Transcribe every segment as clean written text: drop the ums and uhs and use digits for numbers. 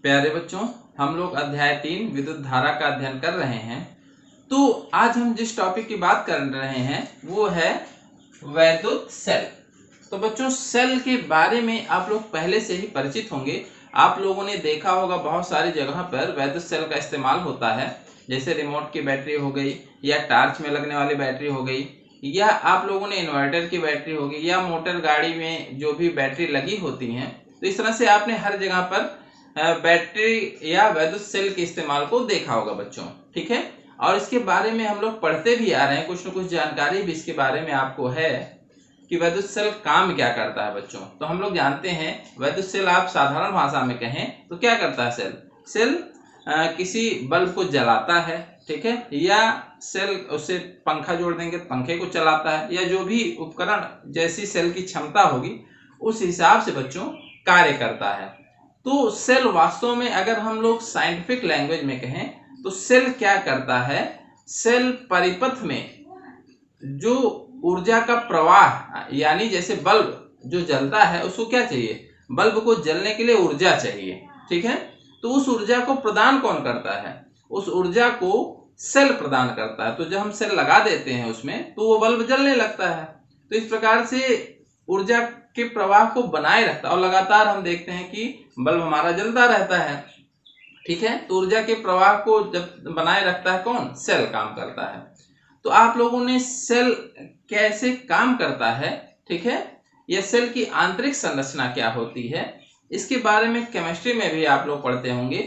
प्यारे बच्चों, हम लोग अध्याय 3 विद्युत धारा का अध्ययन कर रहे हैं। तो आज हम जिस टॉपिक की बात कर रहे हैं वो है वैद्युत सेल। तो बच्चों, सेल के बारे में आप लोग पहले से ही परिचित होंगे। आप लोगों ने देखा होगा बहुत सारी जगह पर वैद्युत सेल का इस्तेमाल होता है, जैसे रिमोट की बैटरी हो गई या टार्च में लगने वाली बैटरी हो गई, या आप लोगों ने इन्वर्टर की बैटरी हो गई, या मोटर गाड़ी में जो भी बैटरी लगी होती हैं। तो इस तरह से आपने हर जगह पर बैटरी या वैद्युत सेल के इस्तेमाल को देखा होगा बच्चों, ठीक है। और इसके बारे में हम लोग पढ़ते भी आ रहे हैं, कुछ न कुछ जानकारी भी इसके बारे में आपको है कि वैद्युत सेल काम क्या करता है बच्चों। तो हम लोग जानते हैं वैद्युत सेल, आप साधारण भाषा में कहें तो क्या करता है सेल किसी बल्ब को जलाता है, ठीक है, या सेल उससे पंखा जोड़ देंगे पंखे को चलाता है, या जो भी उपकरण जैसी सेल की क्षमता होगी उस हिसाब से बच्चों कार्य करता है। तो सेल वास्तव में अगर हम लोग साइंटिफिक लैंग्वेज में कहें तो सेल क्या करता है, सेल परिपथ में जो ऊर्जा का प्रवाह, यानी जैसे बल्ब जो जलता है उसको क्या चाहिए, बल्ब को जलने के लिए ऊर्जा चाहिए, ठीक है। तो उस ऊर्जा को प्रदान कौन करता है, उस ऊर्जा को सेल प्रदान करता है। तो जब हम सेल लगा देते हैं उसमें तो वो बल्ब जलने लगता है। तो इस प्रकार से ऊर्जा के प्रवाह को बनाए रखता है और लगातार हम देखते हैं कि बल्ब हमारा जलता रहता है, ठीक है। तो ऊर्जा के प्रवाह को जब बनाए रखता है कौन, सेल काम करता है। तो आप लोगों ने सेल कैसे काम करता है, ठीक है, यह सेल की आंतरिक संरचना क्या होती है, इसके बारे में केमिस्ट्री में भी आप लोग पढ़ते होंगे।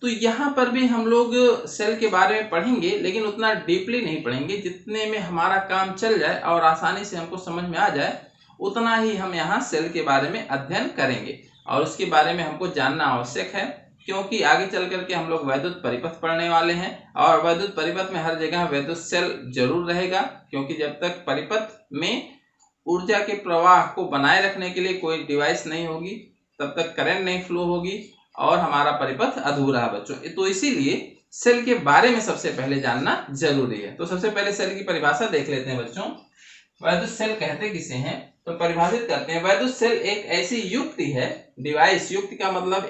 तो यहाँ पर भी हम लोग सेल के बारे में पढ़ेंगे, लेकिन उतना डीपली नहीं पढ़ेंगे। जितने में हमारा काम चल जाए और आसानी से हमको समझ में आ जाए उतना ही हम यहाँ सेल के बारे में अध्ययन करेंगे। और उसके बारे में हमको जानना आवश्यक है, क्योंकि आगे चल करके हम लोग वैद्युत परिपथ पढ़ने वाले हैं और वैद्युत परिपथ में हर जगह वैद्युत सेल जरूर रहेगा, क्योंकि जब तक परिपथ में ऊर्जा के प्रवाह को बनाए रखने के लिए कोई डिवाइस नहीं होगी तब तक करंट नहीं फ्लो होगी और हमारा परिपथ अधूरा है बच्चों। तो इसीलिए सेल के बारे में सबसे पहले जानना जरूरी है। तो सबसे पहले सेल की परिभाषा देख लेते हैं बच्चों। वैद्युत सेल कहते किसे हैं, तो परिभाषित करते हैं, वैद्युत सेल एक ऐसी युक्ति है, डिवाइस, युक्ति का मतलब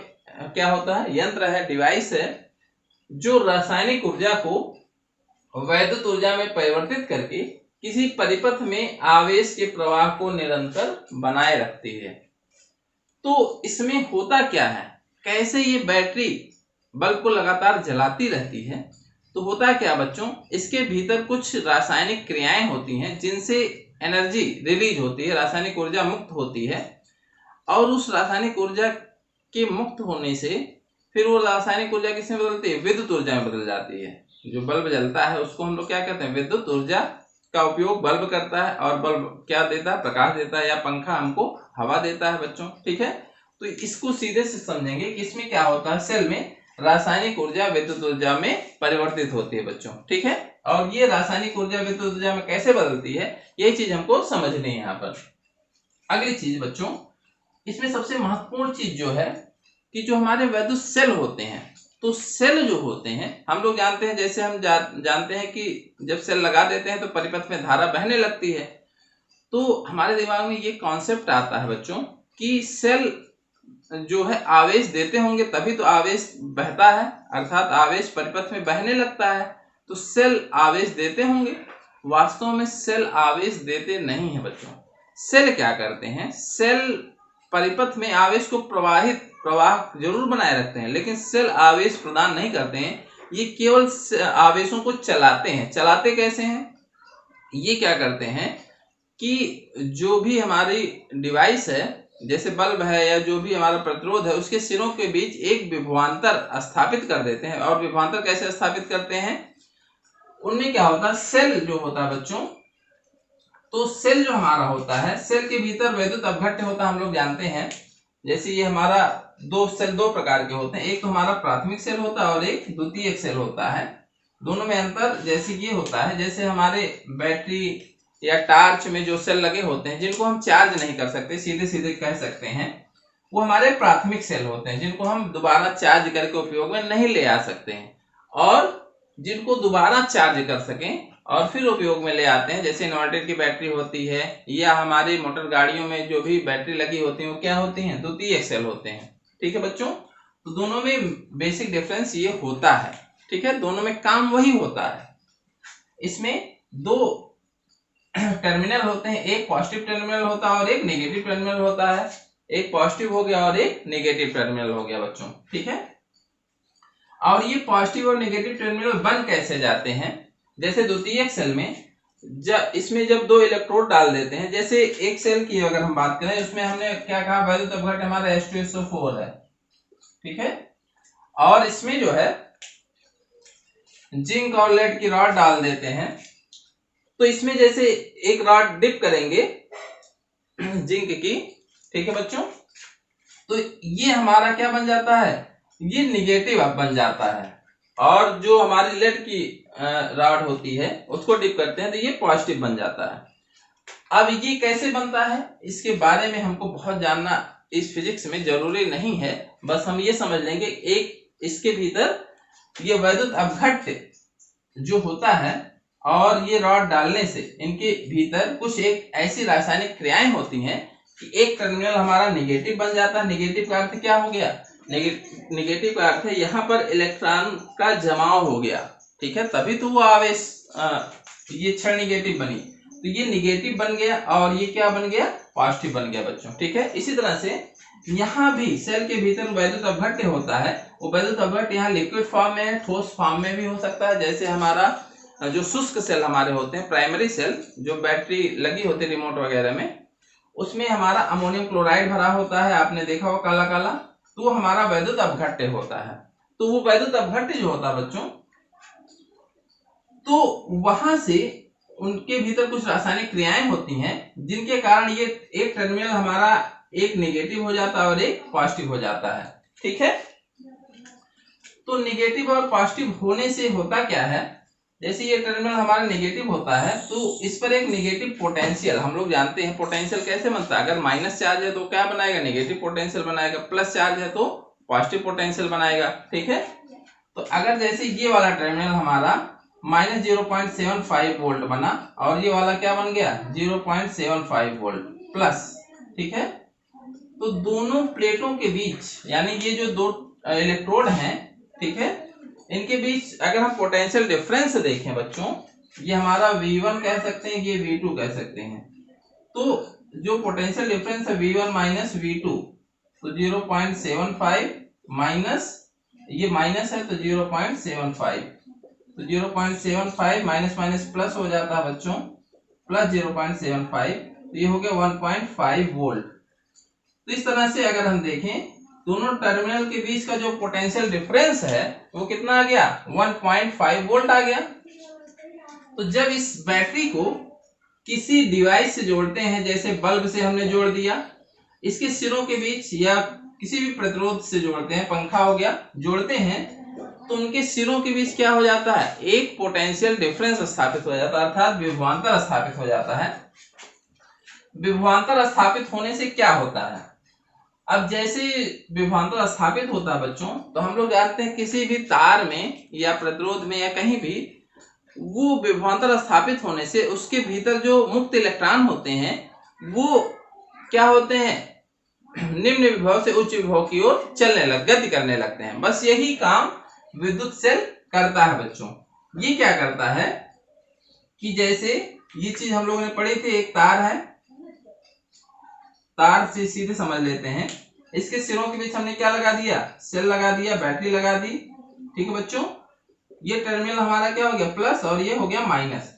क्या होता है, यंत्र है, डिवाइस है, जो रासायनिक ऊर्जा को वैद्युत ऊर्जा में परिवर्तित करके किसी परिपथ में आवेश के प्रवाह को निरंतर बनाए रखती है। तो इसमें होता क्या है, कैसे ये बैटरी बल्ब को लगातार जलाती रहती है। तो होता क्या बच्चों, इसके भीतर कुछ रासायनिक क्रियाएं होती हैं जिनसे एनर्जी रिलीज होती है, रासायनिक ऊर्जा मुक्त होती है। और उस रासायनिक ऊर्जा के मुक्त होने से फिर वो रासायनिक ऊर्जा किसमें बदलती है, विद्युत ऊर्जा में बदल जाती है। जो बल्ब जलता है उसको हम लोग क्या कहते हैं, विद्युत ऊर्जा का उपयोग बल्ब करता है। और बल्ब क्या देता है, प्रकाश देता है, या पंखा हमको हवा देता है बच्चों, ठीक है। तो इसको सीधे से समझेंगे कि इसमें क्या होता है, सेल में रासायनिक ऊर्जा विद्युत ऊर्जा में परिवर्तित होती है बच्चों, ठीक है। और ये रासायनिक ऊर्जा विद्युत ऊर्जा में कैसे बदलती है, ये चीज हमको समझनी है यहाँ पर। अगली चीज बच्चों, इसमें सबसे महत्वपूर्ण चीज जो है कि जो हमारे वैद्युत सेल होते हैं, तो सेल जो होते हैं हम लोग जानते हैं, जैसे हम जानते हैं कि जब सेल लगा देते हैं तो परिपथ में धारा बहने लगती है। तो हमारे दिमाग में ये कॉन्सेप्ट आता है बच्चों कि सेल जो है आवेश देते होंगे तभी तो आवेश बहता है, अर्थात आवेश परिपथ में बहने लगता है। तो सेल आवेश देते होंगे, वास्तव में सेल आवेश देते नहीं है बच्चों। सेल क्या करते हैं, सेल परिपथ में आवेश को प्रवाह जरूर बनाए रखते हैं, लेकिन सेल आवेश प्रदान नहीं करते हैं। ये केवल आवेशों को चलाते हैं। चलाते कैसे हैं, ये क्या करते हैं कि जो भी हमारी डिवाइस है, जैसे बल्ब है या जो भी हमारा प्रतिरोध है, उसके सिरों के बीच एक विभवांतर स्थापित कर देते हैं। और विभवांतर कैसे स्थापित करते हैं, उनमें क्या होता है, सेल जो होता है बच्चों, तो सेल जो हमारा होता है, सेल के भीतर वैद्युत अपघट्य होता है, हम लोग जानते हैं। जैसे ये हमारा सेल दो प्रकार के होते हैं, एक तो हमारा प्राथमिक सेल होता है और एक द्वितीयक सेल होता है। दोनों में अंतर जैसे ये होता है, जैसे हमारे बैटरी या टार्च में जो सेल लगे होते हैं जिनको हम चार्ज नहीं कर सकते, सीधे सीधे कह सकते हैं, वो हमारे प्राथमिक सेल होते हैं, जिनको हम दोबारा चार्ज करके उपयोग में नहीं ले आ सकते हैं। और जिनको दोबारा चार्ज कर सकें और फिर उपयोग में ले आते हैं, जैसे इन्वर्टर की बैटरी होती है, या हमारी मोटर गाड़ियों में जो भी बैटरी लगी होती है वो क्या होती हैं, द्वितीयक सेल होते हैं, ठीक है बच्चों। तो दोनों में बेसिक डिफरेंस ये होता है, ठीक है, दोनों में काम वही होता है। इसमें दो टर्मिनल होते हैं, एक पॉजिटिव टर्मिनल होता है और एक नेगेटिव टर्मिनल होता है, एक पॉजिटिव हो गया और एक नेगेटिव टर्मिनल हो गया बच्चों, ठीक है। और ये पॉजिटिव और नेगेटिव टर्मिनल बन कैसे जाते हैं, जैसे द्वितीयक सेल में इसमें जब दो इलेक्ट्रोड डाल देते हैं, जैसे एक सेल की अगर हम बात करें, उसमें हमने क्या कहा, वैद्युत अपघट्य हमारा H2SO4 है, ठीक है, और इसमें जो है जिंक और लेड की रॉड डाल देते हैं, तो इसमें जैसे एक रॉड डिप करेंगे जिंक की, ठीक है बच्चों, तो ये हमारा क्या बन जाता है, ये निगेटिव बन जाता है, और जो हमारी लेड की रॉड होती है उसको डिप करते हैं तो ये पॉजिटिव बन जाता है। अब ये कैसे बनता है, इसके बारे में हमको बहुत जानना इस फिजिक्स में जरूरी नहीं है, बस हम ये समझ लेंगे एक इसके भीतर ये वैद्युत अपघट्य जो होता है और ये रॉड डालने से इनके भीतर कुछ एक ऐसी रासायनिक क्रियाएं होती हैं कि एक टर्मिनल हमारा नेगेटिव बन जाता है। नेगेटिव का अर्थ क्या हो गया, नेगेटिव का अर्थ है यहाँ पर इलेक्ट्रॉन का जमाव हो गया, ठीक है, तभी तो वो आवेश ये क्षण नेगेटिव बनी, तो ये नेगेटिव बन गया और ये क्या बन गया, पॉजिटिव बन गया बच्चों, ठीक है। इसी तरह से यहाँ भी सेल के भीतर वैद्युत अपघट्य होता है, वो वैद्युत अपघट्य यहाँ लिक्विड फॉर्म में है, ठोस फॉर्म में भी हो सकता है, जैसे हमारा जो शुष्क सेल हमारे होते हैं, प्राइमरी सेल जो बैटरी लगी होती है रिमोट वगैरह में, उसमें हमारा अमोनियम क्लोराइड भरा होता है, आपने देखा हो काला काला, तो वो हमारा वैद्युत अपघट्य होता है। तो वो वैद्युत अपघट्य जो होता है बच्चों, तो वहां से उनके भीतर कुछ रासायनिक क्रियाएं होती हैं जिनके कारण ये एक टर्मिनल हमारा एक नेगेटिव हो जाता है और एक पॉजिटिव हो जाता है, ठीक है। तो नेगेटिव और पॉजिटिव होने से होता क्या है, जैसे ये टर्मिनल हमारा नेगेटिव होता है तो इस पर एक नेगेटिव पोटेंशियल, हम लोग जानते हैं पोटेंशियल कैसे बनता है, अगर माइनस चार्ज है तो क्या बनाएगा, नेगेटिव पोटेंशियल बनाएगा, प्लस चार्ज है तो पॉजिटिव पोटेंशियल बनाएगा, ठीक है। तो अगर जैसे ये वाला टर्मिनल हमारा माइनस 0.75 वोल्ट बना और ये वाला क्या बन गया 0.75 वोल्ट प्लस, ठीक है, तो दोनों प्लेटों के बीच यानी ये जो दो इलेक्ट्रोड हैं, ठीक है, इनके बीच अगर हम पोटेंशियल डिफरेंस देखें बच्चों, ये हमारा V1 कह सकते हैं, ये V2 कह सकते हैं, तो जो पोटेंशियल डिफरेंस है V1 माइनस V2, तो 0.75 माइनस ये माइनस है तो 0.75, तो 0.75 माइनस माइनस प्लस हो जाता है बच्चों, प्लस 0.75, तो ये हो गया 1.5 वोल्ट। तो इस तरह से अगर हम देखें दोनों टर्मिनल के बीच का जो पोटेंशियल डिफरेंस है वो कितना आ गया 1.5 वोल्ट आ गया। तो जब इस बैटरी को किसी डिवाइस से जोड़ते हैं, जैसे बल्ब से हमने जोड़ दिया, इसके सिरों के बीच या किसी भी प्रतिरोध से जोड़ते हैं, पंखा हो गया, जोड़ते हैं, तो उनके सिरों के बीच क्या हो जाता है, एक पोटेंशियल डिफरेंस स्थापित हो जाता है, अर्थात विभवांतर स्थापित हो जाता है। विभवांतर स्थापित होने से क्या होता है, अब जैसे विभवांतर स्थापित होता है बच्चों, तो हम लोग जानते हैं किसी भी तार में या प्रतिरोध में या कहीं भी वो विभवांतर स्थापित होने से उसके भीतर जो मुक्त इलेक्ट्रॉन होते हैं वो क्या होते हैं, निम्न विभव से उच्च विभव की ओर गति करने लगते हैं। बस यही काम विद्युत सेल करता है बच्चों। ये क्या करता है कि जैसे ये चीज हम लोगों ने पढ़ी थी, एक तार है, तार से सीधे समझ लेते हैं, इसके सिरों के बीच हमने क्या लगा दिया, सेल लगा दिया, बैटरी लगा दी, ठीक है बच्चों। ये टर्मिनल हमारा क्या हो गया प्लस और ये हो गया माइनस,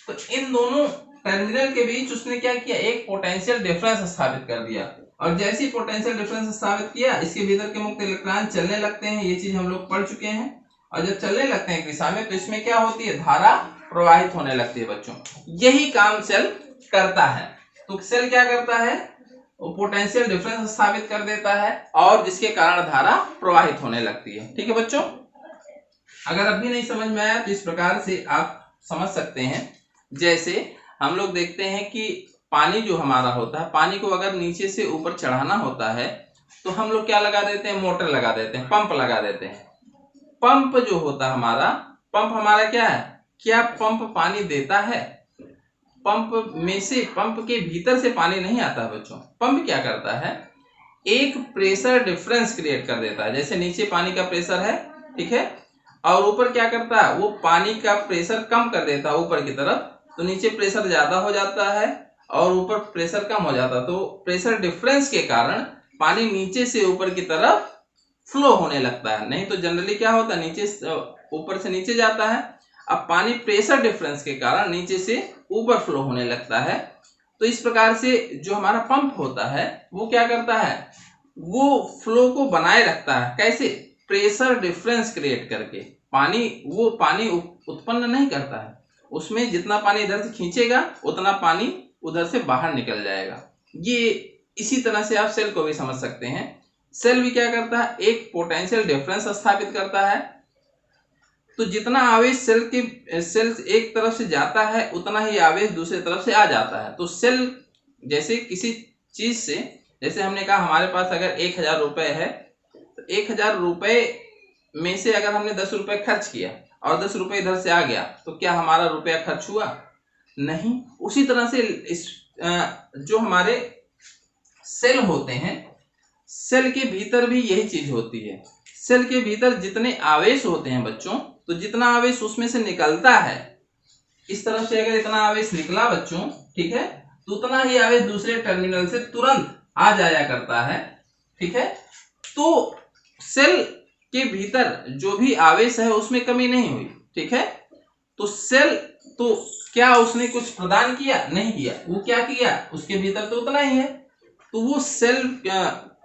तो इन दोनों टर्मिनल के बीच उसने क्या किया, एक पोटेंशियल डिफरेंस स्थापित कर दिया, और जैसे ही पोटेंशियल डिफरेंस स्थापित किया इसके भीतर के मुक्त इलेक्ट्रॉन चलने लगते हैं, ये चीज हम लोग पढ़ चुके हैं। और जब चलने लगते हैं दिशा में तो इसमें क्या होती है, धारा प्रवाहित होने लगती है बच्चों। यही काम सेल करता है। तो सेल क्या करता है, वो पोटेंशियल डिफरेंस स्थापित कर देता है और जिसके कारण धारा प्रवाहित होने लगती है, ठीक है बच्चों। अगर अभी नहीं समझ में आया तो इस प्रकार से आप समझ सकते हैं, जैसे हम लोग देखते हैं कि पानी जो हमारा होता है, पानी को अगर नीचे से ऊपर चढ़ाना होता है तो हम लोग क्या लगा देते हैं, मोटर लगा देते हैं, पंप लगा देते हैं। पंप जो होता है हमारा, पंप हमारा क्या है, क्या पंप पानी देता है, पंप में से, पंप के भीतर से पानी नहीं आता बच्चों। पंप क्या करता है, एक प्रेशर डिफरेंस क्रिएट कर देता है। जैसे नीचे पानी का प्रेशर है, ठीक है, और ऊपर क्या करता है, वो पानी का प्रेशर कम कर देता है ऊपर की तरफ, तो नीचे प्रेशर ज्यादा हो जाता है और ऊपर प्रेशर कम हो जाता है। तो प्रेशर डिफरेंस के कारण पानी नीचे से ऊपर की तरफ फ्लो होने लगता है। नहीं तो जनरली क्या होता है, नीचे ऊपर से नीचे जाता है। अब पानी प्रेशर डिफरेंस के कारण नीचे से ऊपर फ्लो होने लगता है। तो इस प्रकार से जो हमारा पंप होता है वो क्या करता है, वो फ्लो को बनाए रखता है। कैसे, प्रेशर डिफरेंस क्रिएट करके। वो पानी उत्पन्न नहीं करता है, उसमें जितना पानी इधर से खींचेगा उतना पानी उधर से बाहर निकल जाएगा। ये इसी तरह से आप सेल को भी समझ सकते हैं। सेल भी क्या करता है, एक पोटेंशियल डिफरेंस स्थापित करता है। तो जितना आवेश सेल एक तरफ से जाता है उतना ही आवेश दूसरी तरफ से आ जाता है। तो सेल जैसे किसी चीज से, जैसे हमने कहा हमारे पास अगर 1000 रुपए है, तो 1000 रुपए में से अगर हमने 10 रुपए खर्च किया और 10 रुपए इधर से आ गया, तो क्या हमारा रुपया खर्च हुआ? नहीं। उसी तरह से जो हमारे सेल होते हैं, सेल के भीतर भी यही चीज होती है। सेल के भीतर जितने आवेश होते हैं बच्चों, तो जितना आवेश उसमें से निकलता है, इस तरफ से अगर इतना आवेश निकला बच्चों, ठीक है, तो उतना ही आवेश दूसरे टर्मिनल से तुरंत आ जाया करता है, ठीक है। तो सेल के भीतर जो भी आवेश है उसमें कमी नहीं हुई, ठीक है। तो सेल, तो क्या उसने कुछ प्रदान किया? नहीं किया। वो क्या किया, उसके भीतर तो उतना ही है। तो वो सेल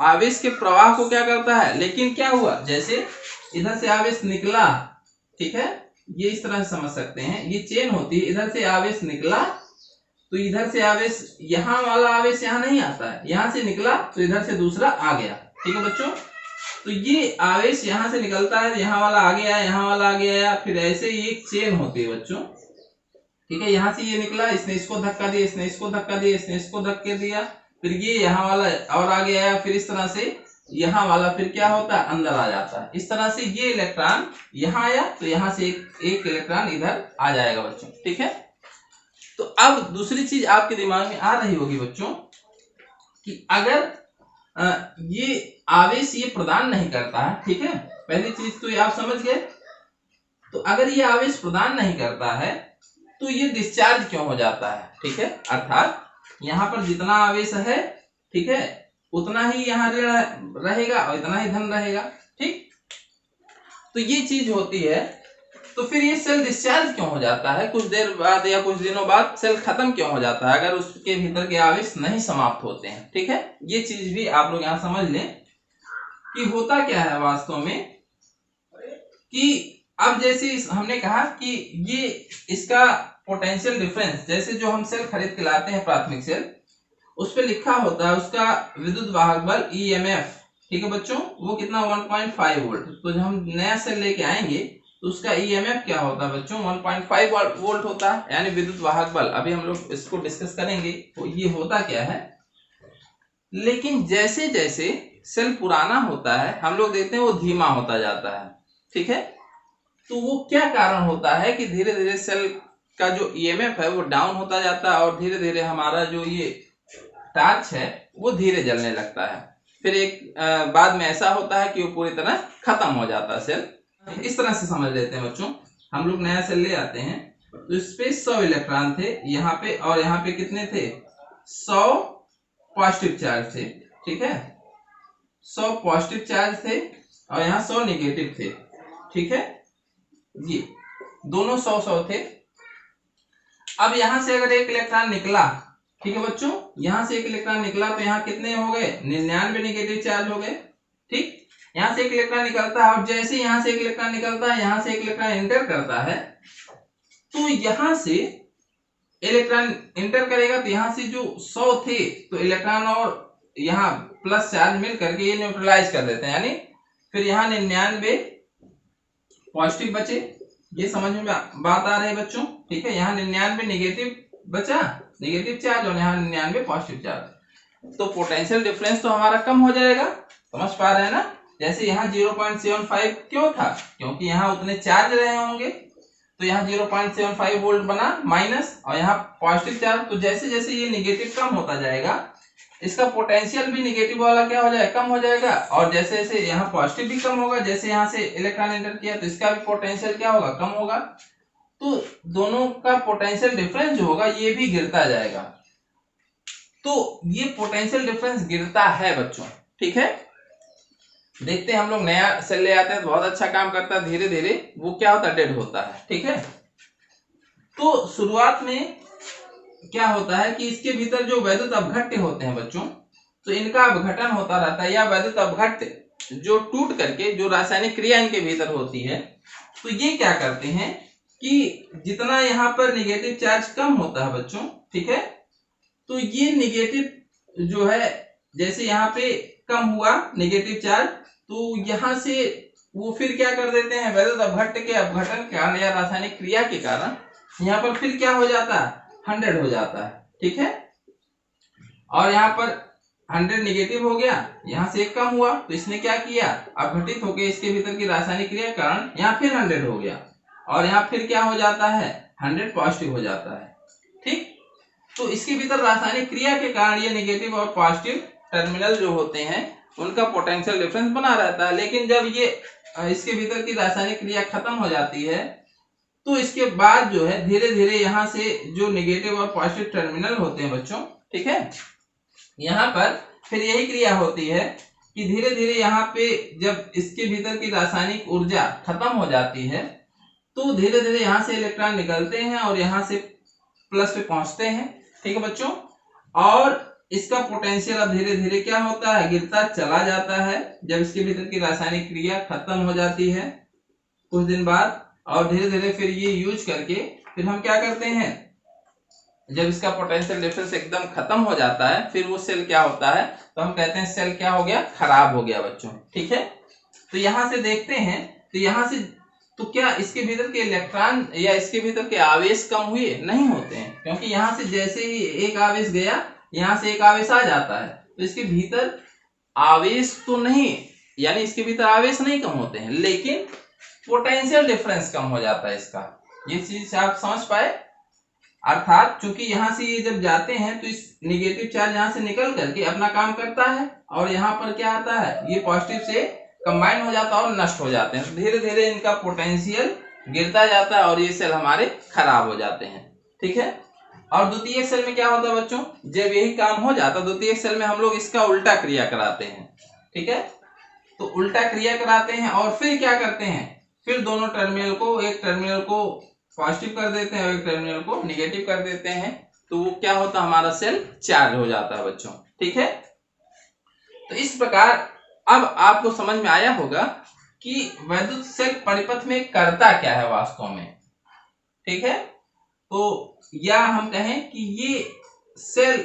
आवेश के प्रवाह को क्या करता है, लेकिन क्या हुआ, जैसे इधर से आवेश निकला, ठीक है, ये इस तरह से समझ सकते हैं, ये चेन होती है। इधर से आवेश निकला तो इधर से आवेश, यहाँ वाला आवेश यहाँ नहीं आता है, यहाँ से निकला तो इधर से दूसरा आ गया, ठीक है बच्चों। तो ये आवेश यहाँ से निकलता है, यहाँ वाला आगे आया, यहाँ वाला आगे आया, फिर ऐसे ये एक चेन होती है बच्चों, ठीक है। यहाँ से ये निकला, इसने इसको धक्का दिया, इसने इसको धक्का दिया, इसने इसको धक्के दिया, फिर ये यहाँ वाला और आगे आया, फिर इस तरह से यहाँ वाला फिर क्या होता है, अंदर आ जाता है। इस तरह से ये इलेक्ट्रॉन यहाँ आया तो यहाँ से एक इलेक्ट्रॉन इधर आ जाएगा बच्चों, ठीक है। तो अब दूसरी चीज आपके दिमाग में आ रही होगी बच्चों कि अगर ये आवेश ये प्रदान नहीं करता है, ठीक है, पहली चीज तो ये आप समझ गए। तो अगर ये आवेश प्रदान नहीं करता है तो ये डिस्चार्ज क्यों हो जाता है, ठीक है। अर्थात यहाँ पर जितना आवेश है, ठीक है, उतना ही यहाँ ऋण रहेगा और इतना ही धन रहेगा, ठीक। तो ये चीज होती है। तो फिर ये सेल डिस्चार्ज क्यों हो जाता है, कुछ देर बाद या कुछ दिनों बाद सेल खत्म क्यों हो जाता है, अगर उसके भीतर के आवेश नहीं समाप्त होते हैं, ठीक है। ये चीज भी आप लोग यहाँ समझ लें कि होता क्या है वास्तव में। कि अब जैसे हमने कहा कि ये इसका पोटेंशियल डिफरेंस, जैसे जो हम सेल खरीद के लाते हैं प्राथमिक सेल, उस पे लिखा होता है उसका विद्युत वाहक बल EMF, ठीक है बच्चों, वो कितना 1.5 वोल्ट। तो जब हम नया सेल लेके आएंगे तो उसका EMF क्या होता है बच्चों, 1.5 वोल्ट होता है, यानी विद्युत वाहक बल। अभी हम लोग इसको डिस्कस करेंगे तो ये होता क्या है। लेकिन जैसे जैसे सेल पुराना होता है, हम लोग देखते हैं वो धीमा होता जाता है, ठीक है। तो वो क्या कारण होता है कि धीरे धीरे सेल का जो EMF है वो डाउन होता जाता है और धीरे धीरे हमारा जो ये टार्च है वो धीरे जलने लगता है। फिर एक बाद में ऐसा होता है कि वो पूरी तरह खत्म हो जाता है सेल। इस तरह से समझ लेते हैं बच्चों, हम लोग नया सेल ले आते हैं तो इस पे 100 इलेक्ट्रॉन थे यहाँ पे, और यहाँ पे कितने थे, 100 पॉजिटिव चार्ज थे, ठीक है, 100 पॉजिटिव चार्ज थे और यहाँ 100 नेगेटिव थे, ठीक है। ये दोनों 100-100 थे। अब यहां से अगर एक इलेक्ट्रॉन निकला, ठीक है बच्चों, यहां से एक इलेक्ट्रॉन निकला तो यहाँ कितने हो गए, 99 नेगेटिव चार्ज हो गए, ठीक। यहां से एक इलेक्ट्रॉन निकलता है और जैसे यहां से एक इलेक्ट्रॉन निकलता है, यहां से एक इलेक्ट्रॉन एंटर करता है, तो यहां से इलेक्ट्रॉन एंटर करेगा तो यहां से जो 100 थे तो इलेक्ट्रॉन और यहाँ प्लस चार्ज मिल करके ये न्यूट्रलाइज कर देते हैं, यानी फिर यहाँ 99 पॉजिटिव बचे। ये समझ में बात आ रही है बच्चों, ठीक है। यहाँ 99 नेगेटिव बचा, नेगेटिव चार्ज, और यहाँ 99 पॉजिटिव चार्ज। तो पोटेंशियल डिफरेंस तो हमारा कम हो जाएगा, समझ पा रहे हैं ना। जैसे यहाँ 0.75 क्यों था, क्योंकि यहाँ उतने चार्ज रहे होंगे, तो यहाँ 0.75 वोल्ट बना माइनस, और यहाँ पॉजिटिव चार्ज। तो जैसे जैसे ये नेगेटिव कम होता जाएगा इसका पोटेंशियल भी नेगेटिव वाला क्या हो जाएगा, कम हो जाएगा। और जैसे जैसे यहाँ पॉजिटिव भी कम होगा, जैसे यहाँ से इलेक्ट्रॉन एंटर किया तो इसका भी पोटेंशियल क्या होगा, कम होगा। तो दोनों का पोटेंशियल डिफरेंस जो होगा ये भी गिरता जाएगा। तो ये पोटेंशियल डिफरेंस गिरता है बच्चों, ठीक है। देखते हैं हम लोग नया सेल ले आते हैं तो बहुत अच्छा काम करता है, धीरे धीरे वो क्या होता है, डेड होता है, ठीक है। तो शुरुआत में क्या होता है कि इसके भीतर जो वैद्युत अपघट्य होते हैं बच्चों, तो इनका अपघटन होता रहता है, या वैद्युत अपघट्य जो टूट करके जो रासायनिक क्रिया इनके भीतर होती है, तो ये क्या करते हैं कि जितना यहाँ पर निगेटिव चार्ज कम होता है बच्चों, ठीक है, तो ये निगेटिव जो है जैसे यहाँ पे कम हुआ निगेटिव चार्ज, तो यहाँ से वो फिर क्या कर देते हैं, वैद्युत अपघट्य के अपघटन के कारण या रासायनिक क्रिया के कारण यहाँ पर फिर क्या हो जाता है, 100 हो जाता है, ठीक है। और यहाँ पर 100 निगेटिव हो गया, यहाँ से एक कम हुआ तो इसने क्या किया, अपघटित होकर इसके भीतर की रासायनिक क्रिया के कारण यहाँ फिर 100 हो गया, और यहाँ फिर क्या हो जाता है, 100 पॉजिटिव हो जाता है, ठीक। तो इसके भीतर रासायनिक क्रिया के कारण ये नेगेटिव और पॉजिटिव टर्मिनल जो होते हैं उनका पोटेंशियल डिफरेंस बना रहता है। लेकिन जब ये इसके भीतर की रासायनिक क्रिया खत्म हो जाती है तो इसके बाद जो है धीरे धीरे यहाँ से जो नेगेटिव और पॉजिटिव टर्मिनल होते हैं बच्चों, ठीक है, यहाँ पर फिर यही क्रिया होती है कि धीरे धीरे यहाँ पे जब इसके भीतर की रासायनिक ऊर्जा खत्म हो जाती है तो धीरे धीरे यहाँ से इलेक्ट्रॉन निकलते हैं और यहाँ से प्लस पे पहुंचते हैं, ठीक है बच्चों। और इसका पोटेंशियल अब धीरे धीरे क्या होता है, गिरता चला जाता है जब इसके भीतर की रासायनिक क्रिया खत्म हो जाती है कुछ दिन बाद। और धीरे धीरे फिर ये यूज करके फिर हम क्या करते हैं, जब इसका पोटेंशियल डिफरेंस एकदम खत्म हो जाता है फिर वो सेल क्या होता है, तो हम कहते हैं सेल क्या हो गया, खराब हो गया बच्चों, ठीक है। तो यहां से देखते हैं, तो यहां से तो क्या इसके भीतर के इलेक्ट्रॉन या इसके भीतर के आवेश कम हुए, नहीं होते हैं, क्योंकि यहां से जैसे ही एक आवेश गया यहां से एक आवेश आ जाता है, तो इसके भीतर आवेश तो नहीं, यानी इसके भीतर आवेश नहीं कम होते हैं, लेकिन पोटेंशियल डिफरेंस कम हो जाता है इसका। ये चीज आप समझ पाए। अर्थात चूंकि यहाँ से ये जब जाते हैं तो इस निगेटिव चार्ज यहाँ से निकल करके अपना काम करता है और यहाँ पर क्या आता है, ये पॉजिटिव से कंबाइन हो जाता है और नष्ट हो जाते हैं। धीरे धीरे इनका पोटेंशियल गिरता जाता है और ये सेल हमारे खराब हो जाते हैं, ठीक है। और द्वितीय सेल में क्या होता है बच्चों, जब यही काम हो जाता है द्वितीय सेल में हम लोग इसका उल्टा क्रिया कराते हैं, ठीक है। तो उल्टा क्रिया कराते हैं और फिर क्या करते हैं, फिर दोनों टर्मिनल को, एक टर्मिनल को पॉजिटिव कर देते हैं और एक टर्मिनल को निगेटिव कर देते हैं, तो वो क्या होता है, हमारा सेल चार्ज हो जाता है बच्चों, ठीक है। तो इस प्रकार अब आपको समझ में आया होगा कि वैद्युत सेल परिपथ में करता क्या है वास्तव में, ठीक है। तो या हम कहें कि ये सेल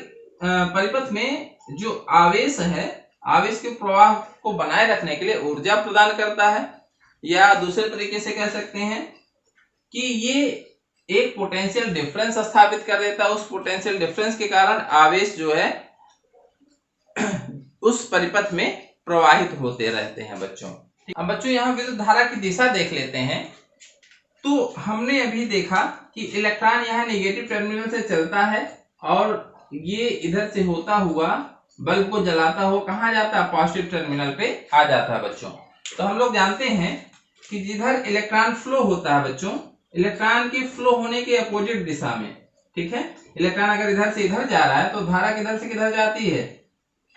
परिपथ में जो आवेश है, आवेश के प्रवाह को बनाए रखने के लिए ऊर्जा प्रदान करता है, या दूसरे तरीके से कह सकते हैं कि ये एक पोटेंशियल डिफरेंस स्थापित कर देता है। उस पोटेंशियल डिफरेंस के कारण आवेश जो है उस परिपथ में प्रवाहित होते रहते हैं बच्चों। अब बच्चों यहाँ विद्युत धारा की दिशा देख लेते हैं। तो हमने अभी देखा कि इलेक्ट्रॉन यहाँ नेगेटिव टर्मिनल से चलता है और ये इधर से होता हुआ बल्ब को जलाता हुआ कहाँ जाता है, पॉजिटिव टर्मिनल पे आ जाता है बच्चों। तो हम लोग जानते हैं कि जिधर इलेक्ट्रॉन फ्लो होता है बच्चों, इलेक्ट्रॉन की फ्लो होने के अपोजिट दिशा में, ठीक है, इलेक्ट्रॉन अगर इधर से इधर जा रहा है तो धारा किधर से किधर जाती है,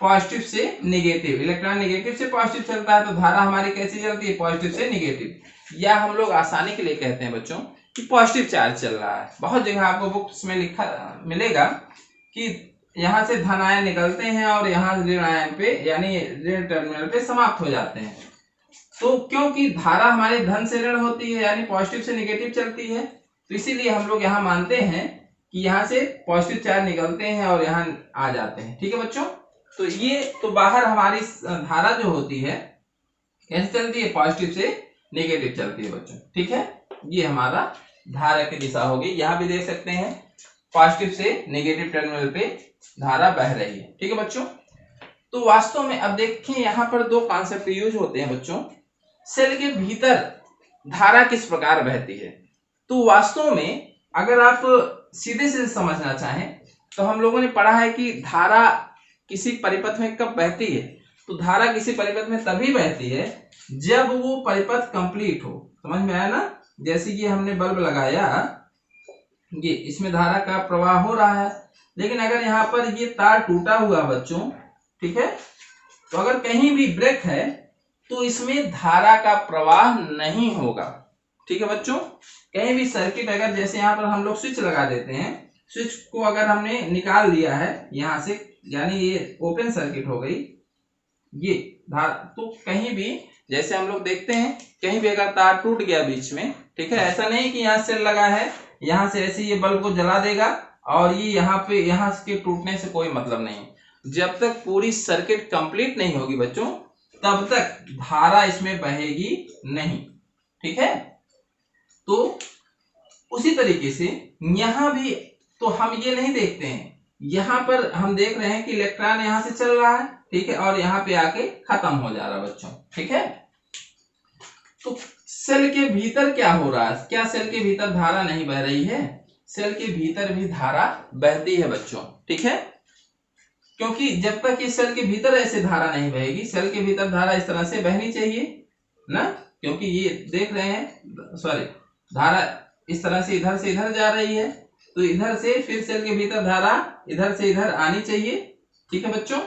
पॉजिटिव से नेगेटिव। इलेक्ट्रॉन नेगेटिव से पॉजिटिव चलता है तो धारा हमारी कैसी चलती है, पॉजिटिव से नेगेटिव। या हम लोग आसानी के लिए कहते हैं बच्चों कि पॉजिटिव चार्ज चल रहा है। बहुत जगह आपको बुक्स में लिखा मिलेगा कि यहाँ से धन आयन निकलते हैं और यहाँ ऋण आयन पे यानी ऋण टर्मिनल पे समाप्त हो जाते हैं। तो क्योंकि धारा हमारी धन से ऋण होती है यानी पॉजिटिव से नेगेटिव चलती है, तो इसीलिए हम लोग यहाँ मानते हैं कि यहाँ से पॉजिटिव चार्ज निकलते हैं और यहाँ आ जाते हैं, ठीक है बच्चों। तो ये तो बाहर हमारी धारा जो होती है कैसे चलती है, पॉजिटिव से नेगेटिव चलती है बच्चों, ठीक है। ये हमारा धारा की दिशा होगी। यहाँ भी देख सकते हैं पॉजिटिव से नेगेटिव टर्मिनल पे धारा बह रही है, ठीक है बच्चों। तो वास्तव में अब देखें यहाँ पर दो कॉन्सेप्ट यूज होते हैं बच्चों। सेल के भीतर धारा किस प्रकार बहती है, तो वास्तव में अगर आप सीधे से समझना चाहें तो हम लोगों ने पढ़ा है कि धारा किसी परिपथ में कब बहती है? तो धारा किसी परिपथ में तभी बहती है जब वो परिपथ कंप्लीट हो। समझ में आया ना? जैसे कि हमने बल्ब लगाया, ये इसमें धारा का प्रवाह हो रहा है, लेकिन अगर यहाँ पर ये तार टूटा हुआ बच्चों, ठीक है, तो अगर कहीं भी ब्रेक है तो इसमें धारा का प्रवाह नहीं होगा। ठीक है बच्चों, कहीं भी सर्किट अगर जैसे यहाँ पर हम लोग स्विच लगा देते हैं, स्विच को अगर हमने निकाल दिया है यहाँ से, यानी ये ओपन सर्किट हो गई ये धारा, तो कहीं भी जैसे हम लोग देखते हैं कहीं भी अगर तार टूट गया बीच में, ठीक है, ऐसा नहीं कि यहाँ सेल लगा है यहाँ से ऐसे ये बल्ब को जला देगा और ये यहाँ पे यहाँ के टूटने से कोई मतलब नहीं। जब तक पूरी सर्किट कंप्लीट नहीं होगी बच्चों तब तक धारा इसमें बहेगी नहीं। ठीक है, तो उसी तरीके से यहाँ भी तो हम ये नहीं देखते हैं, यहाँ पर हम देख रहे हैं कि इलेक्ट्रॉन यहाँ से चल रहा है, ठीक है, और यहाँ पे आके खत्म हो जा रहा है बच्चों। ठीक है, तो सेल के भीतर क्या हो रहा है? क्या सेल के भीतर धारा नहीं बह रही है? सेल के भीतर भी धारा बहती है बच्चों। ठीक है, क्योंकि जब तक ये सेल के भीतर ऐसे धारा नहीं बहेगी, सेल के भीतर धारा इस तरह से बहनी चाहिए ना, क्योंकि ये देख रहे हैं सॉरी धारा इस तरह से इधर जा रही है, तो इधर से फिर सेल के भीतर धारा इधर से इधर आनी चाहिए। ठीक है बच्चों,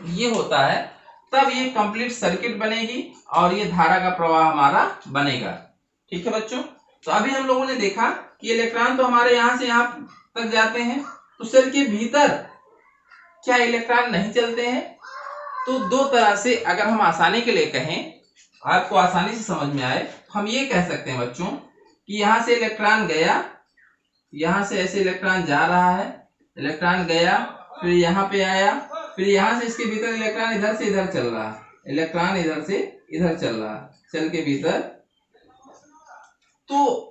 ये होता है तब ये कंप्लीट सर्किट बनेगी और ये धारा का प्रवाह हमारा बनेगा। ठीक है बच्चों, तो अभी हम लोगों ने देखा कि इलेक्ट्रॉन तो हमारे यहाँ से यहाँ तक जाते हैं, तो सेल के भीतर क्या इलेक्ट्रॉन नहीं चलते हैं? तो दो तरह से अगर हम आसानी के लिए कहें, आपको आसानी से समझ में आए, हम ये कह सकते हैं बच्चों कि यहाँ से इलेक्ट्रॉन गया, यहाँ से ऐसे इलेक्ट्रॉन जा रहा है, इलेक्ट्रॉन गया फिर यहाँ पे आया, फिर यहाँ से इसके भीतर इलेक्ट्रॉन इधर से इधर चल रहा है, इलेक्ट्रॉन इधर से इधर चल रहा है सेल के भीतर। तो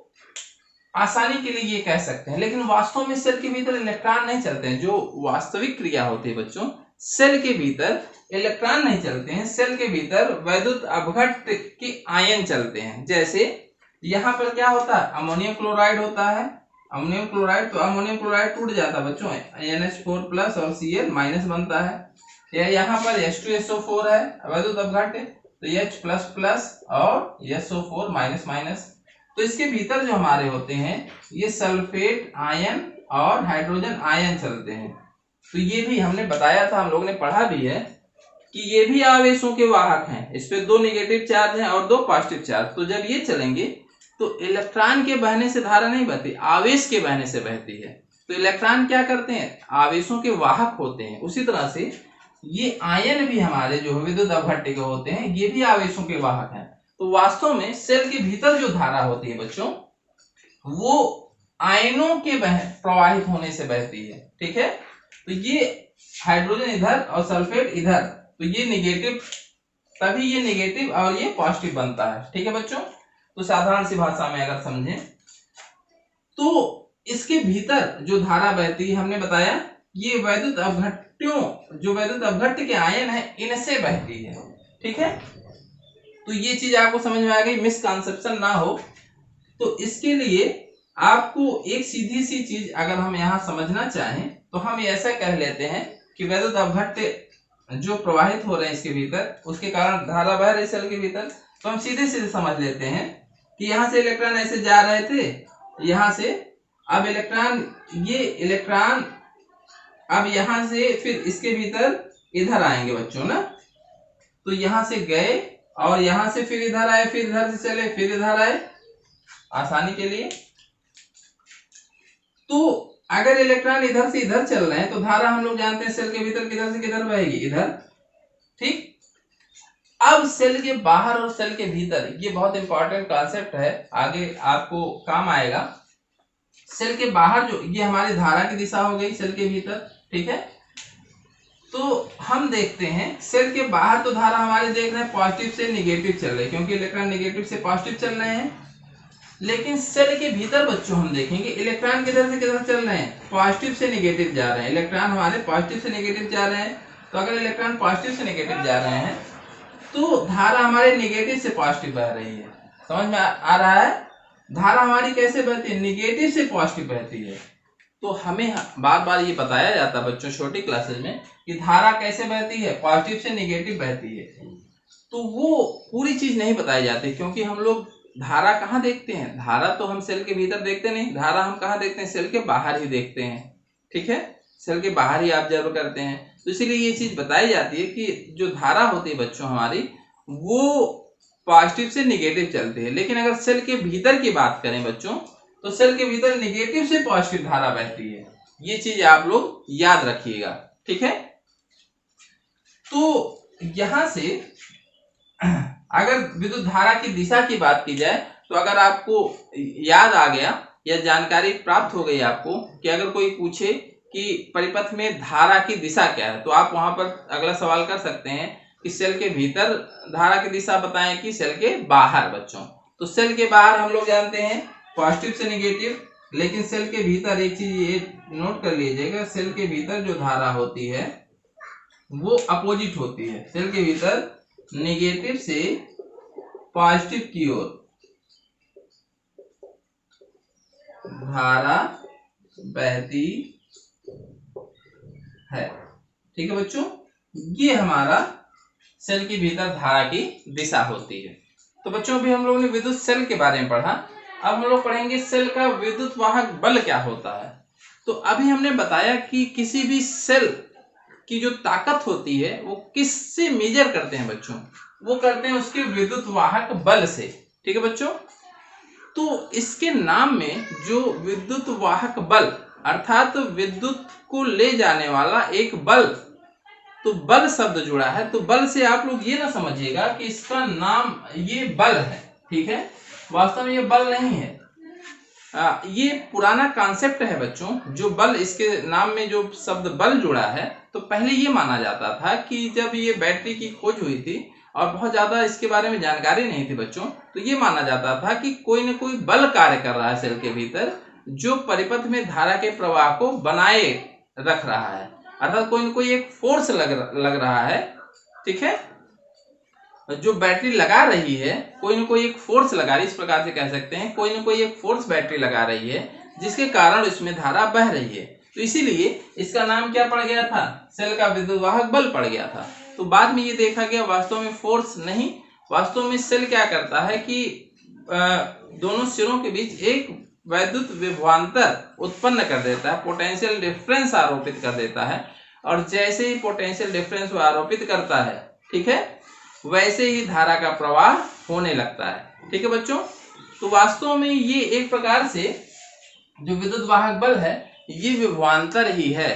आसानी के लिए ये कह सकते हैं, लेकिन वास्तव में सेल के भीतर इलेक्ट्रॉन नहीं चलते हैं। जो वास्तविक क्रिया होती है बच्चों, सेल के भीतर इलेक्ट्रॉन नहीं चलते हैं, सेल के भीतर वैद्युत अपघट्ट के आयन चलते हैं। जैसे यहाँ पर क्या होता है, अमोनियम क्लोराइड होता है, अमोनियम क्लोराइड, तो अमोनियम क्लोराइड टूट जाता है बच्चों, NH4 प्लस और Cl माइनस बनता है। या यहाँ पर H2SO4 है वैद्युत अपघट्ट, तो H प्लस प्लस और SO4 माइनस माइनस। तो इसके भीतर जो हमारे होते हैं ये सल्फेट आयन और हाइड्रोजन आयन चलते हैं। तो ये भी हमने बताया था, हम लोगों ने पढ़ा भी है कि ये भी आवेशों के वाहक हैं, इस पे 2 नेगेटिव चार्ज हैं और 2 पॉजिटिव चार्ज। तो जब ये चलेंगे तो इलेक्ट्रॉन के बहने से धारा नहीं बहती, आवेश के बहने से बहती है। तो इलेक्ट्रॉन क्या करते हैं, आवेशों के वाहक होते हैं। उसी तरह से ये आयन भी हमारे जो विद्युत अपघट्ट के होते हैं, ये भी आवेशों के वाहक हैं। तो वास्तव में सेल के भीतर जो धारा होती है बच्चों, वो आयनों के प्रवाहित होने से बहती है। ठीक है, तो ये हाइड्रोजन इधर और सल्फेट इधर, तो ये नेगेटिव, तभी ये नेगेटिव और ये पॉजिटिव बनता है। ठीक है बच्चों, तो साधारण सी भाषा में अगर समझें तो इसके भीतर जो धारा बहती है, हमने बताया ये वैद्युत अपघट्टों, जो वैद्युत अपघट्ट के आयन है इनसे बहती है। ठीक है, तो ये चीज आपको समझ में आ गई, मिसकंसेप्शन ना हो। तो इसके लिए आपको एक सीधी सी चीज अगर हम यहाँ समझना चाहें तो हम ऐसा कह लेते हैं कि वैद्युत अपघट्ट जो प्रवाहित हो रहे हैं इसके भीतर, उसके कारण धारा बह रही सेल के भीतर। तो हम सीधे सीधे समझ लेते हैं कि यहाँ से इलेक्ट्रॉन ऐसे जा रहे थे, यहाँ से अब इलेक्ट्रॉन, ये इलेक्ट्रॉन अब यहाँ से फिर इसके भीतर इधर आएंगे बच्चों ना, तो यहाँ से गए और यहाँ से फिर इधर आए, फिर इधर से चले, फिर इधर आए, आसानी के लिए। तो अगर इलेक्ट्रॉन इधर से इधर चल रहे हैं तो धारा हम लोग जानते हैं सेल के भीतर किधर से किधर बहेगी, इधर। ठीक, अब सेल के बाहर और सेल के भीतर, ये बहुत इंपॉर्टेंट कॉन्सेप्ट है, आगे आपको काम आएगा। सेल के बाहर जो, ये हमारी धारा की दिशा हो गई सेल के भीतर। ठीक है, तो हम देखते हैं सेल के बाहर तो धारा हमारे देख रहे हैं पॉजिटिव से नेगेटिव चल रही है, क्योंकि इलेक्ट्रॉन नेगेटिव से पॉजिटिव चल रहे हैं। लेकिन सेल के भीतर बच्चों हम देखेंगे इलेक्ट्रॉन किधर से किधर चल रहे हैं, पॉजिटिव से नेगेटिव जा रहे हैं। इलेक्ट्रॉन हमारे पॉजिटिव से नेगेटिव जा रहे हैं, तो अगर इलेक्ट्रॉन पॉजिटिव से नेगेटिव जा रहे हैं तो धारा हमारे नेगेटिव से पॉजिटिव बह रही है। समझ में आ रहा है, धारा हमारी कैसे बहती है, नेगेटिव से पॉजिटिव बहती है। तो हमें बार बार ये बताया जाता है बच्चों छोटी क्लासेज में कि धारा कैसे बहती है, पॉजिटिव से निगेटिव बहती है, तो वो पूरी चीज नहीं बताई जाती, क्योंकि हम लोग धारा कहाँ देखते हैं, धारा तो हम सेल के भीतर देखते नहीं, धारा हम कहाँ देखते हैं, सेल के बाहर ही देखते हैं। ठीक है, सेल के बाहर ही ऑब्जर्व करते हैं। तो इसीलिए ये चीज बताई जाती है कि जो धारा होती है बच्चों हमारी, वो पॉजिटिव से निगेटिव चलती है। लेकिन अगर सेल के भीतर की बात करें बच्चों, तो सेल के भीतर निगेटिव से पॉजिटिव धारा बहती है। ये चीज आप लोग याद रखिएगा। ठीक है, तो यहां से अगर विद्युत धारा की दिशा की बात की जाए, तो अगर आपको याद आ गया या जानकारी प्राप्त हो गई आपको कि अगर कोई पूछे कि परिपथ में धारा की दिशा क्या है, तो आप वहां पर अगला सवाल कर सकते हैं कि सेल के भीतर धारा की दिशा बताएं कि सेल के बाहर। बच्चों तो सेल के बाहर हम लोग जानते हैं पॉजिटिव से निगेटिव, लेकिन सेल के भीतर एक चीज ये नोट कर लीजिएगा, सेल के भीतर जो धारा होती है वो अपोजिट होती है। सेल के भीतर निगेटिव से पॉजिटिव की ओर धारा बहती है। ठीक है बच्चों, ये हमारा सेल के भीतर धारा की दिशा होती है। तो बच्चों अभी हम लोगों ने विद्युत सेल के बारे में पढ़ा, अब हम लोग पढ़ेंगे सेल का विद्युत वाहक बल क्या होता है। तो अभी हमने बताया कि किसी भी सेल की जो ताकत होती है वो किससे मेजर करते हैं बच्चों, वो करते हैं उसके विद्युत वाहक बल से। ठीक है बच्चों, तो इसके नाम में जो विद्युत वाहक बल अर्थात विद्युत को ले जाने वाला एक बल, तो बल शब्द जुड़ा है, तो बल से आप लोग ये ना समझिएगा कि इसका नाम ये बल है। ठीक है, वास्तव में ये बल नहीं है, ये पुराना कॉन्सेप्ट है बच्चों। जो बल, इसके नाम में जो शब्द बल जुड़ा है, तो पहले ये माना जाता था कि जब ये बैटरी की खोज हुई थी और बहुत ज्यादा इसके बारे में जानकारी नहीं थी बच्चों, तो ये माना जाता था कि कोई न कोई बल कार्य कर रहा है सेल के भीतर, जो परिपथ में धारा के प्रवाह को बनाए रख रहा है, अर्थात कोई न कोई एक फोर्स लग रहा है। ठीक है, जो बैटरी लगा रही है, कोई न कोई एक फोर्स लगा रही है, इस प्रकार से कह सकते हैं, कोई न कोई एक फोर्स बैटरी लगा रही है जिसके कारण इसमें धारा बह रही है। तो इसीलिए इसका नाम क्या पड़ गया था, सेल का विद्युत वाहक बल पड़ गया था। तो बाद में ये देखा गया वास्तव में फोर्स नहीं, वास्तव में सेल क्या करता है कि दोनों सिरों के बीच एक वैद्युत विभवांतर उत्पन्न कर देता है, पोटेंशियल डिफरेंस आरोपित कर देता है, और जैसे ही पोटेंशियल डिफरेंस आरोपित करता है, ठीक है, वैसे ही धारा का प्रवाह होने लगता है। ठीक है बच्चों, तो वास्तव में ये एक प्रकार से जो विद्युत वाहक बल है ये विभवांतर ही है,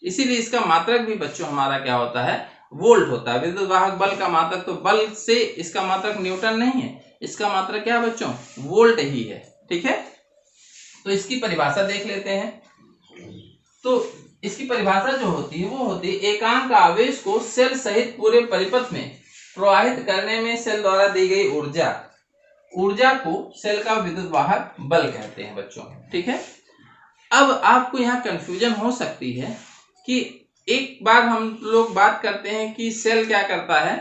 इसीलिए इसका मात्रक भी बच्चों हमारा क्या होता है, वोल्ट होता है। विद्युत वाहक बल का मात्रक, तो बल से इसका मात्रक न्यूटन नहीं है, इसका मात्रक क्या है बच्चों, वोल्ट ही है। ठीक है, तो इसकी परिभाषा देख लेते हैं। तो इसकी परिभाषा जो होती है वो होती है एकांक आवेश को सेल सहित पूरे परिपथ में प्रवाहित करने में सेल द्वारा दी गई ऊर्जा को सेल का विद्युत वाहक बल कहते हैं बच्चों। ठीक है, अब आपको यहाँ कंफ्यूजन हो सकती है कि एक बार हम लोग बात करते हैं कि सेल क्या करता है,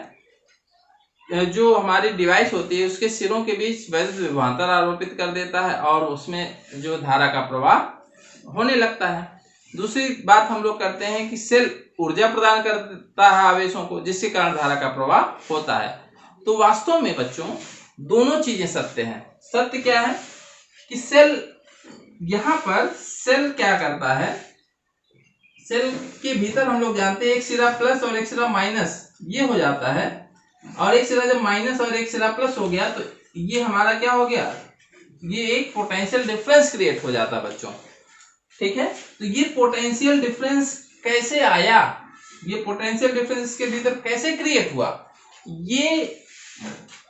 जो हमारी डिवाइस होती है उसके सिरों के बीच वैद्युत विभवांतर आरोपित कर देता है और उसमें जो धारा का प्रवाह होने लगता है। दूसरी बात हम लोग करते हैं कि सेल ऊर्जा प्रदान करता है आवेशों को, जिसके कारण धारा का प्रवाह होता है। तो वास्तव में बच्चों दोनों चीजें सत्य हैं। सत्य क्या है कि सेल, यहाँ पर सेल क्या करता है, सेल के भीतर हम लोग जानते हैं एक सिरा प्लस और एक सिरा माइनस ये हो जाता है, और एक सिरा जब माइनस और एक सिरा प्लस हो गया तो ये हमारा क्या हो गया, ये एक पोटेंशियल डिफरेंस क्रिएट हो जाता है बच्चों। ठीक है, तो ये पोटेंशियल डिफरेंस कैसे आया, ये पोटेंशियल डिफरेंस के भीतर कैसे क्रिएट हुआ, ये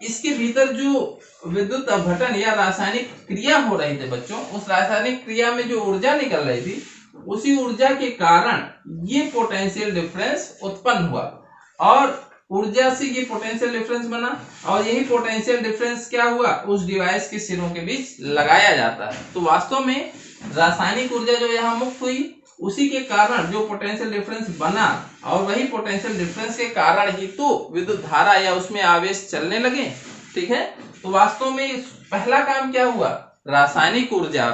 इसके भीतर जो विद्युत अपघटन या रासायनिक क्रिया हो रही थी बच्चों, उस रासायनिक क्रिया में जो ऊर्जा निकल रही थी उसी ऊर्जा के कारण ये पोटेंशियल डिफरेंस उत्पन्न हुआ, और ऊर्जा से ये पोटेंशियल डिफरेंस बना, और यही पोटेंशियल डिफरेंस क्या हुआ, उस डिवाइस के सिरों के बीच लगाया जाता है। तो वास्तव में रासायनिक ऊर्जा जो यहाँ मुक्त हुई उसी के कारण जो पोटेंशियल डिफरेंस बना, और वही पोटेंशियल डिफरेंस के कारण ही तो विद्युत धारा या उसमें आवेश चलने लगे। ठीक है, तो वास्तव में पहला काम क्या हुआ, रासायनिक ऊर्जा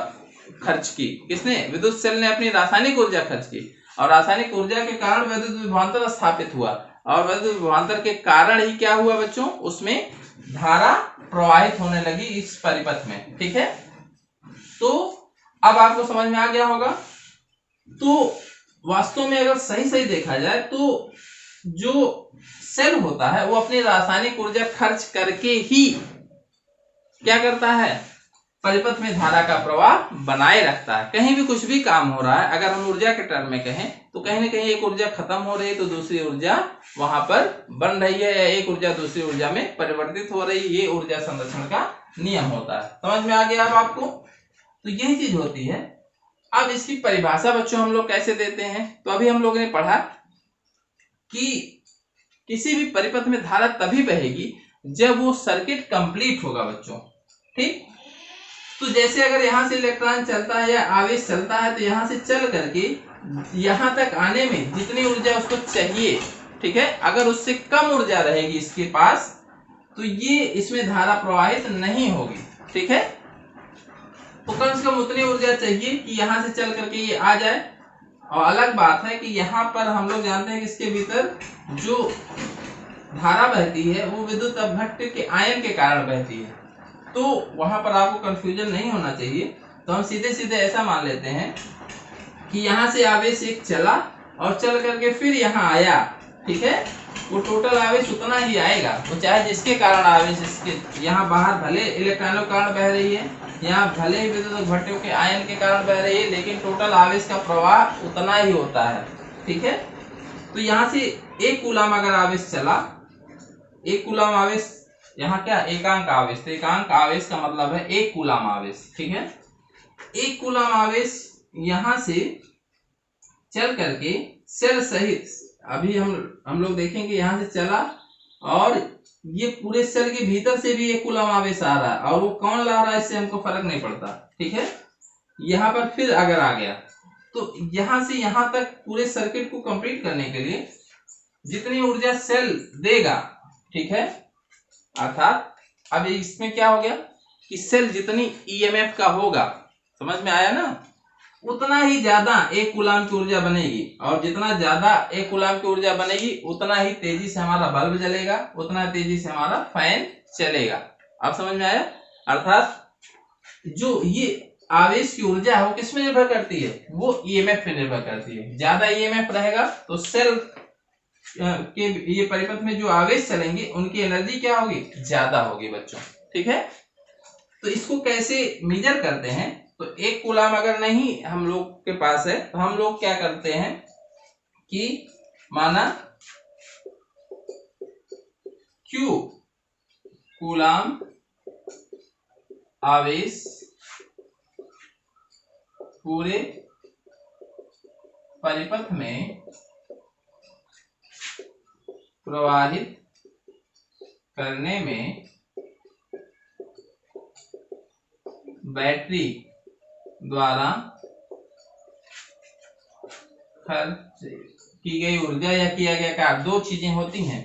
खर्च की, किसने, विद्युत सेल ने अपनी रासायनिक ऊर्जा खर्च की, और रासायनिक ऊर्जा के कारण वैद्युत विभवांतर स्थापित हुआ, और वैद्युत विभवांतर के कारण ही क्या हुआ बच्चों, उसमें धारा प्रवाहित होने लगी इस परिपथ में। ठीक है, तो अब आपको समझ में आ गया होगा। तो वास्तव में अगर सही सही देखा जाए तो जो सेल होता है वो अपनी रासायनिक ऊर्जा खर्च करके ही क्या करता है, परिपथ में धारा का प्रवाह बनाए रखता है। कहीं भी कुछ भी काम हो रहा है, अगर हम ऊर्जा के टर्म में कहें तो कहीं ना कहीं एक ऊर्जा खत्म हो रही है तो दूसरी ऊर्जा वहां पर बन रही है, या एक ऊर्जा दूसरी ऊर्जा में परिवर्तित हो रही है। ये ऊर्जा संरक्षण का नियम होता है। समझ में आ गया अब आपको? तो यही चीज होती है। अब इसकी परिभाषा बच्चों हम लोग कैसे देते हैं, तो अभी हम लोगों ने पढ़ा कि किसी भी परिपथ में धारा तभी बहेगी जब वो सर्किट कंप्लीट होगा बच्चों। ठीक, तो जैसे अगर यहाँ से इलेक्ट्रॉन चलता है या आवेश चलता है, तो यहाँ से चल करके यहाँ तक आने में जितनी ऊर्जा उसको चाहिए, ठीक है, अगर उससे कम ऊर्जा रहेगी इसके पास तो ये इसमें धारा प्रवाहित नहीं होगी। ठीक है, तो कम से कम उतनी ऊर्जा चाहिए कि यहाँ से चल करके ये आ जाए। और अलग बात है कि यहाँ पर हम लोग जानते हैं कि इसके भीतर जो धारा बहती है वो विद्युत अपघट्य के आयन के कारण बहती है, तो वहां पर आपको कंफ्यूजन नहीं होना चाहिए। तो हम सीधे सीधे ऐसा मान लेते हैं कि यहाँ से आवेश एक चला और चल करके फिर यहाँ आया। ठीक है, वो टोटल आवेश उतना ही आएगा, वो चाहे जिसके कारण आवेश इसके यहाँ बाहर भले इलेक्ट्रॉनों के कारण बह रही है, यहाँ भले ही विद्युत अपघट्यों के आयन के कारण बह रही है, लेकिन टोटल आवेश का प्रवाह उतना ही होता है। ठीक है, तो यहाँ से 1 कूलम अगर आवेश चला, 1 कूलम आवेश यहाँ क्या एकांक आवेश, तो एकांक आवेश का मतलब है 1 कूलम आवेश। ठीक है, 1 कूलम आवेश यहाँ से चल करके सेल सहित, अभी हम लोग देखेंगे यहाँ से चला और ये पूरे सेल के भीतर से भी 1 कूलम आवेश आ रहा है, और वो कौन ला रहा है इससे हमको फर्क नहीं पड़ता। ठीक है, यहाँ पर फिर अगर आ गया तो यहाँ से यहाँ तक पूरे सर्किट को कंप्लीट करने के लिए जितनी ऊर्जा सेल देगा, ठीक है, अर्थात अब इसमें क्या हो गया कि सेल जितनी ईएमएफ का होगा, समझ में आया ना, उतना ही ज्यादा 1 कूलम की ऊर्जा बनेगी, और जितना ज्यादा 1 कूलम की ऊर्जा बनेगी उतना ही तेजी से हमारा बल्ब जलेगा, उतना तेजी से हमारा फैन चलेगा। आप समझ में आया? अर्थात जो ये आवेश की ऊर्जा है वो किस में निर्भर करती है, वो ईएमएफ पे निर्भर करती है। ज्यादा ईएमएफ रहेगा तो सेल के ये परिपथ में जो आवेश चलेंगे उनकी एनर्जी क्या होगी, ज्यादा होगी बच्चों। ठीक है, तो इसको कैसे मेजर करते हैं, तो 1 कूलम अगर नहीं हम लोग के पास है तो हम लोग क्या करते हैं कि माना Q कूलम आवेश पूरे परिपथ में प्रवाहित करने में बैटरी द्वारा खर्च की गई ऊर्जा या किया गया कार्य, 2 चीजें होती हैं,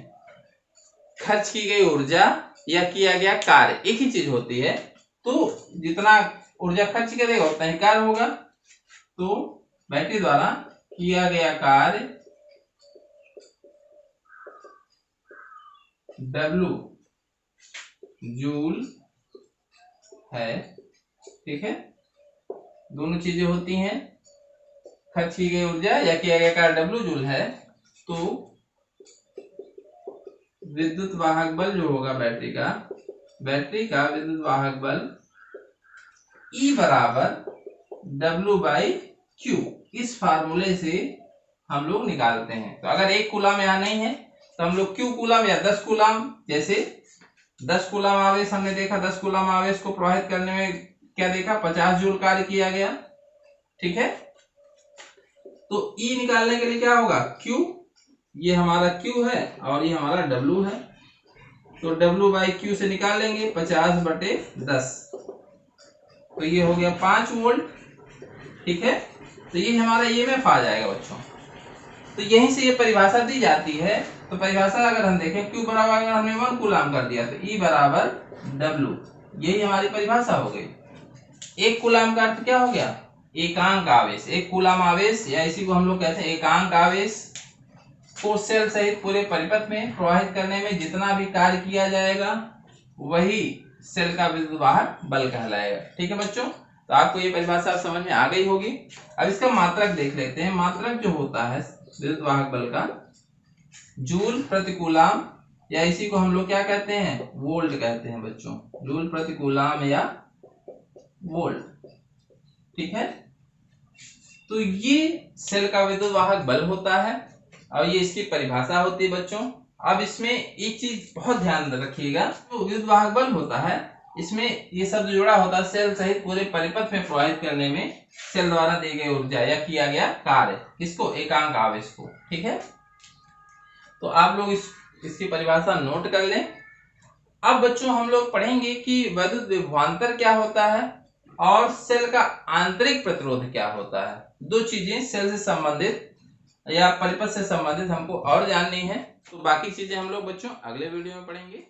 खर्च की गई ऊर्जा या किया गया कार्य एक ही चीज होती है। तो जितना ऊर्जा खर्च करेगा उतना ही कार्य होगा। तो बैटरी द्वारा किया गया कार्य W जूल है। ठीक है, दोनों चीजें होती हैं, खर्च की गई ऊर्जा या किया गया कार्य W जूल है। तो विद्युत वाहक बल जो होगा बैटरी का विद्युत वाहक बल E बराबर W/Q, इस फार्मूले से हम लोग निकालते हैं। तो अगर 1 कूलम यहाँ नहीं है तो हम लोग Q कूलम या 10 कूलम, जैसे 10 कूलम आवेश हमने देखा, 10 कूलम आवेश को प्रवाहित करने में क्या देखा, 50 जूल कार्य किया गया। ठीक है, तो E निकालने के लिए क्या होगा, Q, ये हमारा Q है और ये हमारा W है, तो W/Q से निकाल लेंगे 50/10, तो ये हो गया 5 वोल्ट। ठीक है, तो ये हमारा ईएमएफ आ जाएगा बच्चों। तो यहीं से ये परिभाषा दी जाती है। तो परिभाषा अगर हम देखें, Q बराबर अगर हमने 1 कूलम कर दिया तो E बराबर W, यही हमारी परिभाषा हो गई। 1 कूलम का अर्थ क्या हो गया, एकांक आवेश, एक कूलम आवेश या इसी को हम लोग कहते हैं एकांक आवेश को सेल सहित पूरे परिपथ में प्रवाहित करने में जितना भी कार्य किया जाएगा वही सेल का विद्युत वाहक बल कहलाएगा। ठीक है बच्चों, तो आपको ये परिभाषा समझ में आ गई होगी। अब इसका मात्रक देख लेते हैं। मात्रक जो होता है विद्युत वाहक बल का, जूल प्रति कूलम या इसी को हम लोग क्या कहते हैं, वोल्ट कहते हैं बच्चों, जूल प्रति कूलम या वोल्ट। ठीक है, तो ये सेल का विद्युत वाहक बल होता है और ये इसकी परिभाषा होती है बच्चों। अब इसमें एक चीज बहुत ध्यान रखिएगा, जो विद्युत वाहक बल होता है इसमें ये शब्द जुड़ा होता है सेल सहित पूरे परिपथ में प्रवाहित करने में सेल द्वारा दी गई ऊर्जा या किया गया कार्य, किसको, एकांक आवेश को। ठीक है, तो आप लोग इसकी परिभाषा नोट कर लें। अब बच्चों हम लोग पढ़ेंगे कि विद्युत विभवांतर क्या होता है और सेल का आंतरिक प्रतिरोध क्या होता है। दो चीजें सेल से संबंधित या परिपथ से संबंधित हमको और जाननी है, तो बाकी चीजें हम लोग बच्चों अगले वीडियो में पढ़ेंगे।